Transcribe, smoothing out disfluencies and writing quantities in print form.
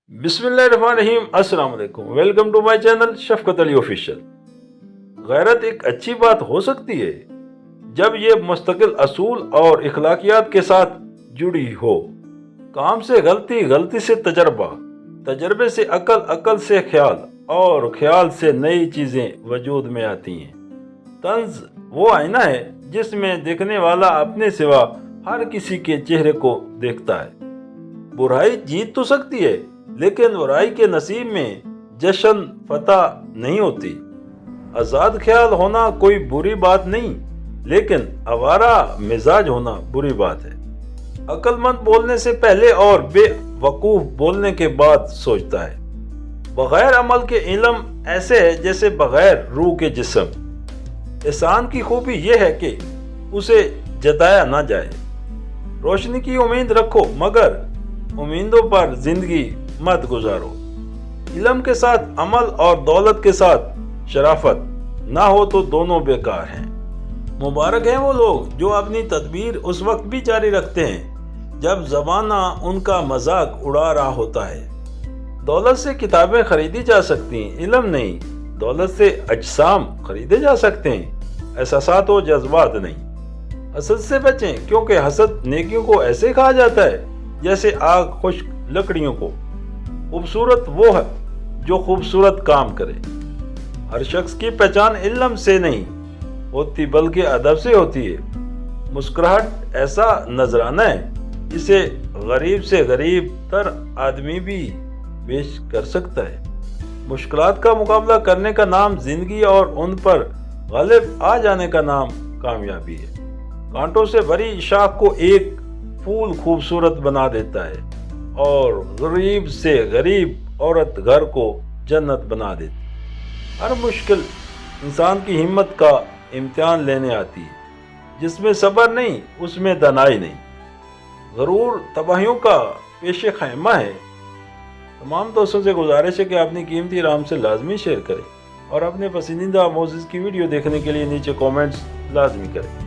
بسم اللہ الرحمن الرحیم۔ السلام علیکم، ویلکم ٹو مائی چینل شفقت علی آفیشیل۔ غیرت ایک اچھی بات ہو سکتی ہے جب یہ مستقل اصول اور اخلاقیات کے ساتھ جڑی ہو۔ کام سے غلطی، غلطی سے تجربہ، تجربے سے عقل، عقل سے خیال اور خیال سے نئی چیزیں وجود میں آتی ہیں۔ طنز وہ آئینہ ہے جس میں دیکھنے والا اپنے سوا ہر کسی کے چہرے کو دیکھتا ہے۔ برائی جیت تو سکتی ہے لیکن برائی کے نصیب میں جشن فتح نہیں ہوتی۔ آزاد خیال ہونا کوئی بری بات نہیں، لیکن آوارہ مزاج ہونا بری بات ہے۔ عقل مند بولنے سے پہلے اور بے وقوف بولنے کے بعد سوچتا ہے۔ بغیر عمل کے علم ایسے ہے جیسے بغیر روح کے جسم۔ احسان کی خوبی یہ ہے کہ اسے جتایا نہ جائے۔ روشنی کی امید رکھو مگر امیدوں پر زندگی مت گزارو۔ علم کے ساتھ عمل اور دولت کے ساتھ شرافت نہ ہو تو دونوں بیکار ہیں۔ مبارک ہیں وہ لوگ جو اپنی تدبیر اس وقت بھی جاری رکھتے ہیں جب زمانہ ان کا مذاق اڑا رہا ہوتا ہے۔ دولت سے کتابیں خریدی جا سکتی ہیں، علم نہیں۔ دولت سے اجسام خریدے جا سکتے ہیں، احساسات و جذبات نہیں۔ حسد سے بچیں کیونکہ حسد نیکیوں کو ایسے کھا جاتا ہے جیسے آگ خشک لکڑیوں کو۔ خوبصورت وہ ہے جو خوبصورت کام کرے۔ ہر شخص کی پہچان علم سے نہیں ہوتی بلکہ ادب سے ہوتی ہے۔ مسکراہٹ ایسا نذرانہ ہے جسے غریب سے غریب تر آدمی بھی پیش کر سکتا ہے۔ مشکلات کا مقابلہ کرنے کا نام زندگی اور ان پر غالب آ جانے کا نام کامیابی ہے۔ کانٹوں سے بھری شاخ کو ایک پھول خوبصورت بنا دیتا ہے اور غریب سے غریب عورت گھر کو جنت بنا دیتی۔ ہر مشکل انسان کی ہمت کا امتحان لینے آتی ہے۔ جس میں صبر نہیں اس میں دانائی نہیں۔ غرور تباہیوں کا پیش خیمہ ہے۔ تمام دوستوں سے گزارش ہے کہ اپنی قیمتی رام سے لازمی شیئر کریں اور اپنے پسندیدہ موضوع کی ویڈیو دیکھنے کے لیے نیچے کومنٹس لازمی کریں۔